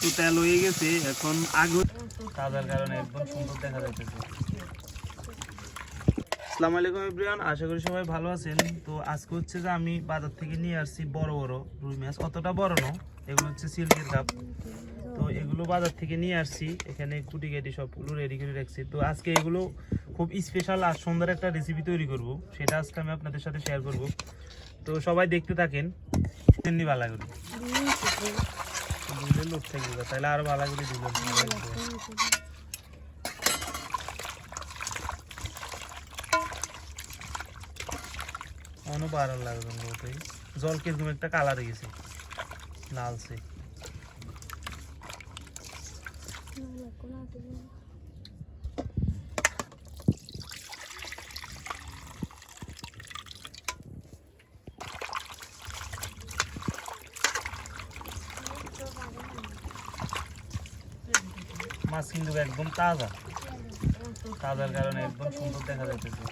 তো তেল হয়ে গেছে, এখন আগ তাজার কারণে একদম সুন্দর দেখা যাইতেছে। আসসালামু আলাইকুম এভরিওয়ান, আশা করি সবাই ভালো আছেন। তো আজকে হচ্ছে যে আমি বাজার থেকে নিয়ে আসছি বড় বড় রুই মাছ, অতটা বড় না, এগুলো হচ্ছে সিল্কের কাপ। তো এগুলো বাজার থেকে নিয়ে আসছি, এখানে কুটি কাটি সবগুলো রেডি করে রাখছি। তো আজকে এগুলো খুব স্পেশাল আর সুন্দর একটা রেসিপি তৈরি করব, সেটা আজকে আমি আপনাদের সাথে শেয়ার করব। তো সবাই দেখতে থাকেন, তেমনি ভালো করে দিলে লোক থাকবে, তাহলে আরো ভালো করে দিবেন। অন্য ভালো লাগবে না, ওটাই জল কিরকম একটা কালার গেছে লালসে। মাছ কিন্তু একদম তাজা, তাজার কারণে একদম সুন্দর দেখা যাইতেছে।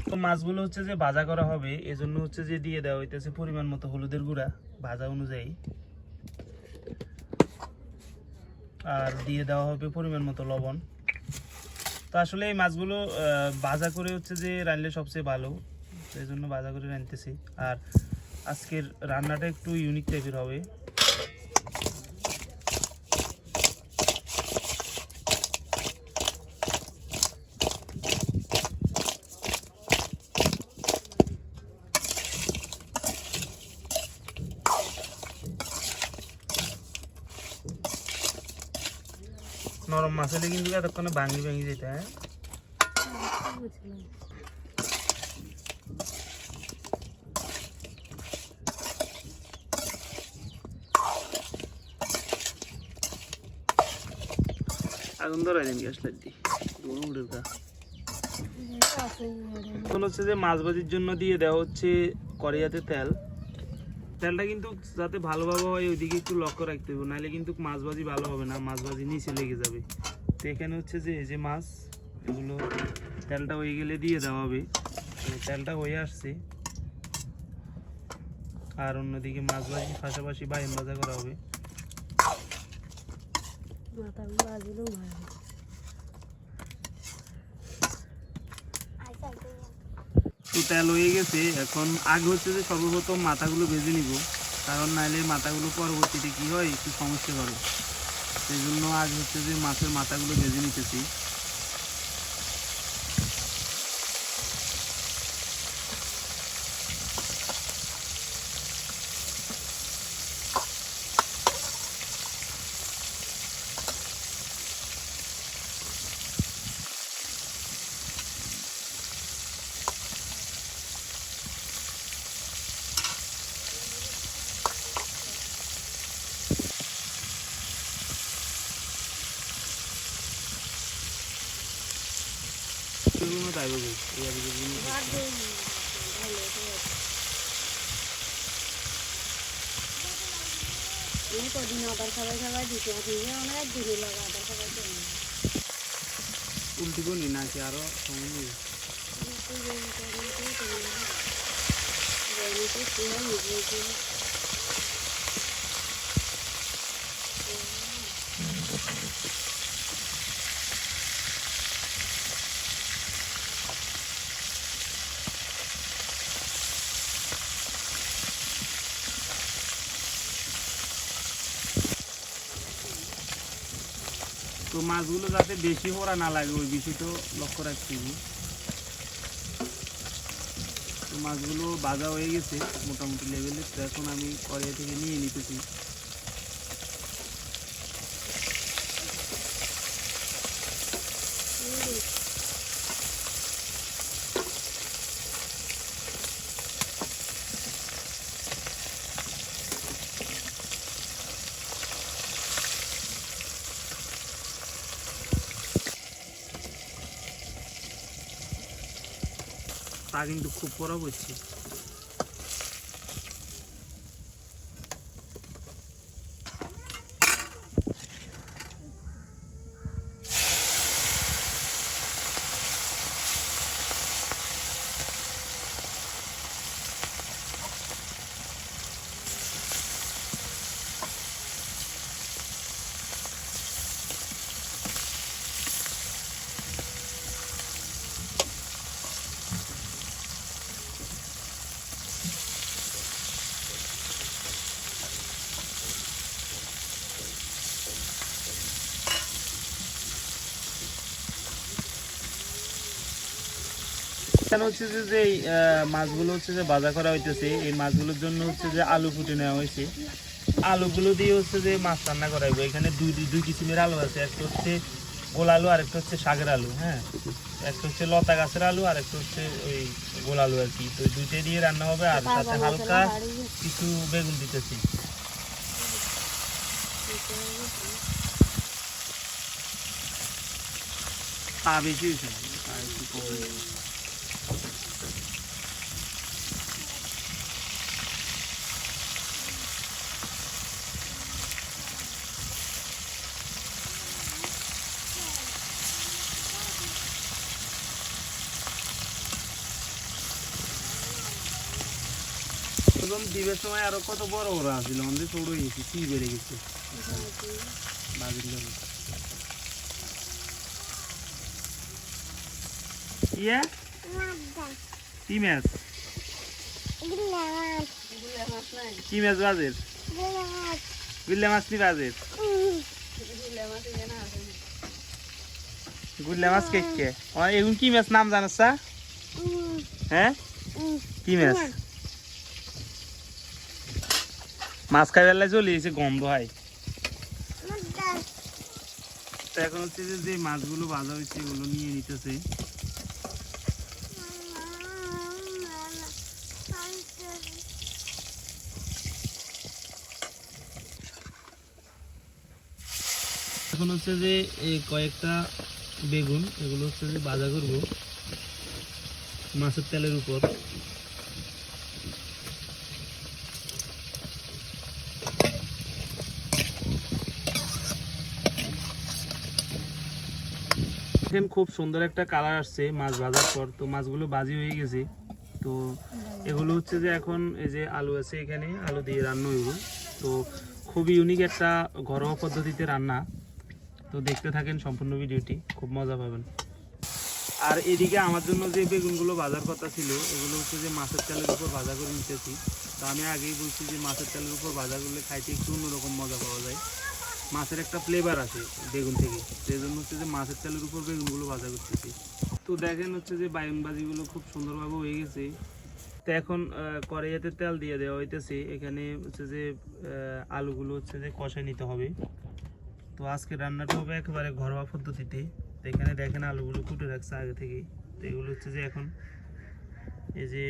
তো মাছগুলো হচ্ছে যে ভাজা করা হবে, এজন্য হচ্ছে যে দিয়ে দেওয়া হইতেছে পরিমাণ মতো হলুদের গুঁড়া ভাজা অনুযায়ী, আর দিয়ে দেওয়া হবে পরিমাণ মতো লবণ। তো আসলে এই মাছগুলো ভাজা করে হচ্ছে যে রান্নলে সবচেয়ে ভালো, এই জন্য ভাজা করে রাঁধতেছি। আর আজকের রান্নাটা একটু ইউনিক টাইপের হবে। নরম মাছ হলে কিন্তু এতক্ষণে ভাঙি ভাঙি যেতে। হ্যাঁ, আগুন ধরাই দেন গ্যাস লাইট দিয়ে। এখন হচ্ছে যে মাছ ভাজির জন্য দিয়ে দেওয়া হচ্ছে কড়াইতে তেল। তেলটা কিন্তু যাতে ভালোভাবে হয় ওইদিকে একটু লক্ষ্য রাখতে হবে, নাহলে কিন্তু মাছ ভাজি ভালো হবে না, মাছ ভাজি নিচে লেগে যাবে। তো এখানে হচ্ছে যে এই যে মাছ, এগুলো তেলটা হয়ে গেলে দিয়ে দেওয়া হবে। তেলটা হয়ে আসছে, আর অন্যদিকে মাছ ভাজি পাশাপাশি বাইম ভাজা করা হবে। তো তেল হয়ে গেছে, এখন আগে হচ্ছে যে সর্বপ্রথম মাথাগুলো ভেজে নিব, কারণ নাইলে মাথাগুলো পরবর্তীতে কি হয় একটু সমস্যা করে। সেই জন্য আগে হচ্ছে যে মাছের মাথাগুলো ভেজে নিতেছি। উল্টি করি নাকি আরো সময় নেই? তো মাছগুলো যাতে বেশি পোড়া না লাগে ওই বিষয়টা লক্ষ্য রাখছি। তো মাছগুলো ভাজা হয়ে গেছে মোটামুটি লেভেলে, তো এখন আমি কড়াই থেকে নিয়ে নিতেছি। তা কিন্তু খুব বড় করছে। এখানে হচ্ছে যে মাছগুলো হচ্ছে যে ভাজা করা হইতেছে, এই মাছগুলোর জন্য হচ্ছে যে আলু কুটে নেওয়া হয়েছে। আলুগুলো দিয়ে হচ্ছে যে মাছ রান্না করা হবে। এখানে দুই কিসিমের আলু আছে, একটা হচ্ছে গোল আলু আর একটা হচ্ছে শাকের আলু। হ্যাঁ, একটা হচ্ছে লতা গাছের আলু আর একটা হচ্ছে ওই গোল আলু আর কি। তো দুইটাই দিয়ে রান্না হবে, আর সাথে হালকা কিছু বেগুন দিতেছি। বেশি হয়েছে দ্বীপের সময় আরো কত বড় বড় আসছিল, আমাদের ছোট হয়ে গেছে, কি বেড়ে গেছে। কি মাছ? কি মাছ বাজের? গুল্লা মাছ নি বাজের? গুল্লা মাছ কে কে? এখন কি মাছ নাম জানাস? হ্যাঁ, কি মাছ? মাছ খাইবার চলে এসে গন্ধ হয়। এখন হচ্ছে যে মাছগুলো ভাজা হয়েছে এগুলো নিয়ে নিতেছে। এখন হচ্ছে যে এই কয়েকটা বেগুন এগুলো হচ্ছে যে ভাজা করব মাছের তেলের উপর। খুব সুন্দর একটা কালার আসছে মাছ ভাজার পর। তো মাছগুলো ভাজি হয়ে গেছে। তো এগুলো হচ্ছে যে এখন এই যে আলু আছে, এখানে আলু দিয়ে রান্না হইব। তো খুবই ইউনিক একটা ঘরোয়া পদ্ধতিতে রান্না। তো দেখতে থাকেন সম্পূর্ণ ভিডিওটি, খুব মজা পাবেন। আর এদিকে আমার জন্য যে বেগুনগুলো ভাজার কথা ছিল এগুলো হচ্ছে যে মাছের তেলের উপর ভাজা করে নিতেছি। তো আমি আগেই বলছি যে মাছের তেলের উপর ভাজা করলে খাইতে একটু অন্যরকম মজা পাওয়া যায়, মাছের একটা ফ্লেভার আসে বেগুন থেকে। সেই জন্য হচ্ছে যে মাছের তেলের উপর বেগুনগুলো ভাজা করতেছি। তো দেখেন হচ্ছে যে বাইগুন ভাজিগুলো খুব সুন্দরভাবে হয়ে গেছে। তো এখন কড়াইতে তেল দিয়ে দেওয়া হইতেছে। এখানে হচ্ছে যে আলুগুলো হচ্ছে যে কষাই নিতে হবে। তো আজকে রান্নাটা হবে একেবারে ঘরোয়া পদ্ধতিতে। তো এখানে দেখেন আলুগুলো কুটে রাখছে আগে থেকে। তো এগুলো হচ্ছে যে এখন এই যে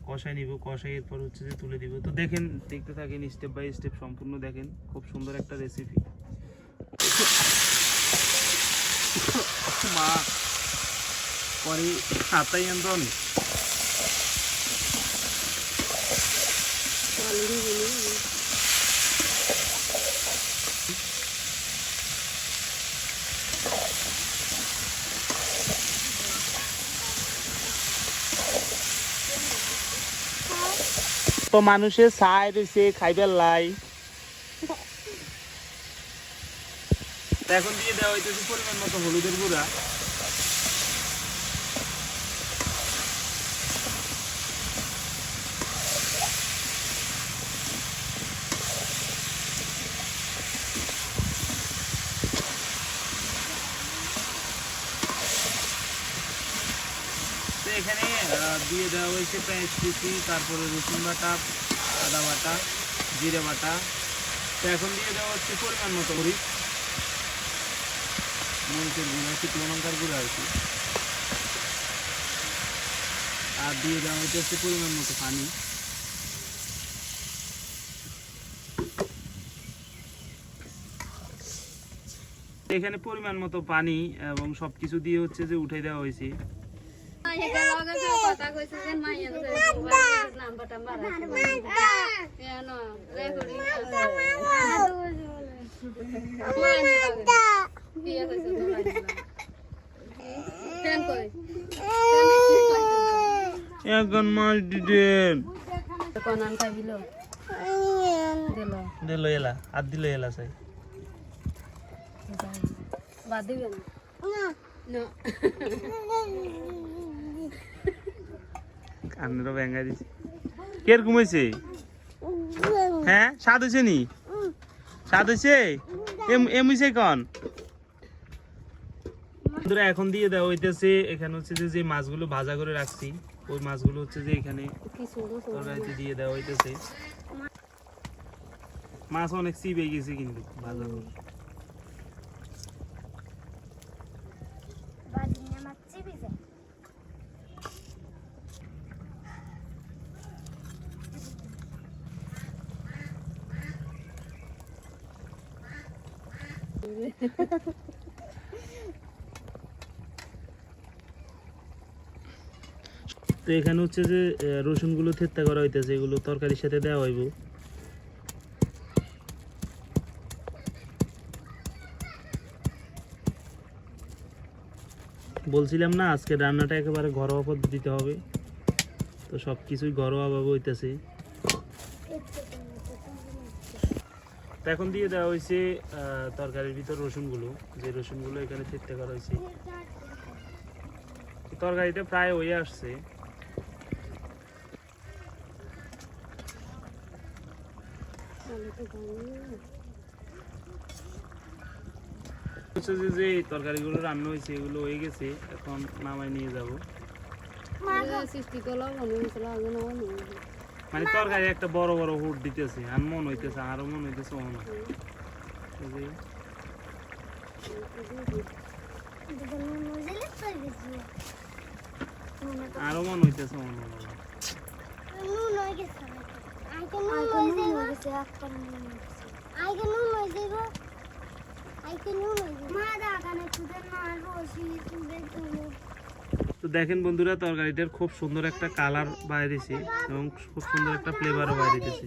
কষাই নিব, কষাইয়ের পর হচ্ছে যে তুলে দিব। তো দেখেন, দেখতে থাকেন স্টেপ বাই স্টেপ সম্পূর্ণ দেখেন, খুব সুন্দর একটা রেসিপি। মা পরে হাতাই আন্দন তো মানুষের চাই রয়েছে খাইবার লাই। এখন দিয়ে দেওয়া হইতেছে পরিমাণ মতো হলুদের গুঁড়া। এখানে দিয়ে দেওয়া হয়েছে পেঁয়াজ কুচি, তারপরে রসুন বাটা, আদা বাটা, জিরে বাটা। তো এখন দিয়ে দেওয়া হচ্ছে পরিমাণ মতো মরিচের গুঁড়া, শুকনো লঙ্কার গুঁড়া আর কি। আর দিয়ে দেওয়া হচ্ছে পরিমাণ মতো পানি। এখানে পরিমাণ মতো পানি এবং সবকিছু দিয়ে হচ্ছে যে উঠাই দেওয়া হয়েছে। এখন মাছ দিলেন দিল এলা আর দিল এলা চাই কান্নারও ব্যাঙ্গা দিছে। কিরকম হয়েছে? হ্যাঁ, স্বাদ হয়েছে নি? স্বাদ হয়েছে? এমুছে কন এখন দিয়ে দেওয়া হইতেছে। এখানে হচ্ছে যে মাছগুলো ভাজা করে রাখছি ওই মাছগুলো হচ্ছে যে এখানে তরকারিতে দিয়ে দেওয়া হইতেছে। মাছ অনেক চিপে গেছে কিন্তু ভাজা করে। তো এখানে হচ্ছে যে রসুন গুলো থেত্তা করা হইতেছে, এগুলো তরকারির সাথে দেওয়া হইব। বলছিলাম না আজকে রান্নাটা একেবারে ঘরোয়া পদ্ধতিতে হবে, তো সবকিছুই ঘরোয়া ভাবে হইতেছে। তো এখন দিয়ে দেওয়া হয়েছে তরকারির ভিতর রসুনগুলো, যে রসুনগুলো এখানে থেত্তা করা হয়েছে। তরকারিটা প্রায় হয়ে আসছে। হচ্ছে যে তরকারিগুলো রান্না হয়েছে এগুলো হয়ে গেছে, এখন নামাই নিয়ে যাব। মানে তরকারি একটা বড় বড় হুট দিতেছে, আর মন হইতেছে আরো মন হইতেছে আরো মন হইতেছে তো দেখেন বন্ধুরা, তরকারিটার খুব সুন্দর একটা কালার বাইরেছে এবং খুব সুন্দর একটা ফ্লেভারও বাইরেছে।